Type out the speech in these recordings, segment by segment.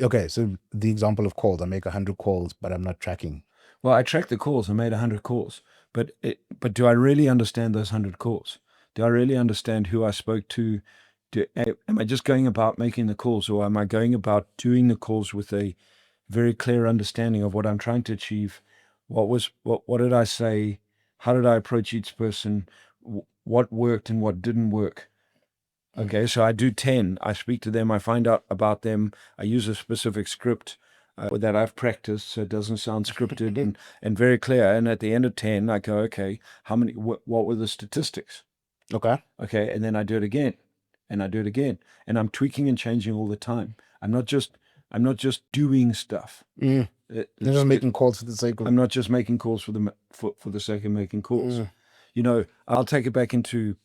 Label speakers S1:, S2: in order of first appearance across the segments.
S1: Okay, so the example of calls, I make 100 calls, but I'm not tracking.
S2: Well, I tracked the calls. I made 100 calls, but do I really understand those 100 calls? Do I really understand who I spoke to? Am I just going about making the calls, or am I going about doing the calls with a very clear understanding of what I'm trying to achieve? What did I say? How did I approach each person? What worked and what didn't work? Okay, so I do 10. I speak to them. I find out about them. I use a specific script that I've practiced, so it doesn't sound scripted and very clear. And at the end of 10, I go, okay, how many? What were the statistics?
S1: Okay.
S2: Okay, and then I do it again, and I do it again, and I'm tweaking and changing all the time. I'm not just doing stuff.
S1: You're just making calls for the sake of.
S2: I'm not just making calls for the sake of making calls. You know, I'll take it back into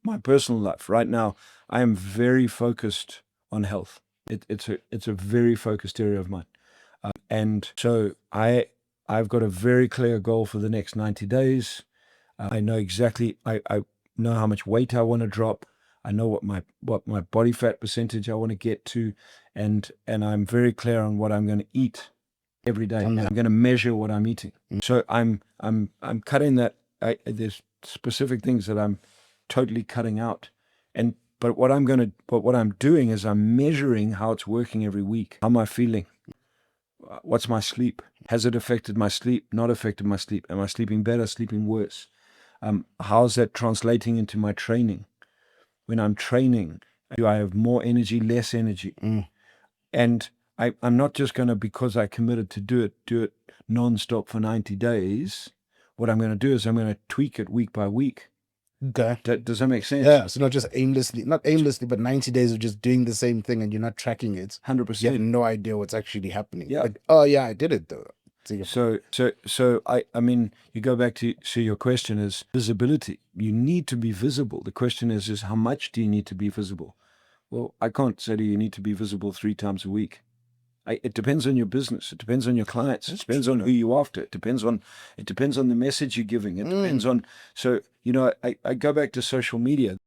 S2: my personal life. Right now, I am very focused on health. It's a very focused area of mine, and so I've got a very clear goal for the next 90 days. I know exactly. I know how much weight I want to drop. I know what my body fat percentage I want to get to, and I'm very clear on what I'm going to eat every day, and I'm going to measure what I'm eating. So I'm cutting that. There's specific things that I'm totally cutting out, but what I'm doing is I'm measuring how it's working every week. How am I feeling? What's my sleep? Has it affected my sleep? Not affected my sleep? Am I sleeping better? Sleeping worse? How's that translating into my training? When I'm training, do I have more energy, less energy? And I'm not just going to, because I committed to do it non-stop for 90 days. What I'm going to do is I'm going to tweak it week by week.
S1: Okay.
S2: Does that make sense?
S1: Yeah. So not aimlessly, but 90 days of just doing the same thing and you're not tracking it.
S2: 100%.
S1: You have no idea what's actually happening.
S2: Yeah.
S1: Like, oh yeah, I did it though.
S2: So I mean, you go back to, so your question is visibility. You need to be visible. The question is how much do you need to be visible? Well, I can't say to you need to be visible 3 times a week. It depends on your business. It depends on your clients. It depends on who you're after. It depends on the message you're giving. It depends on, so, you know, I go back to social media.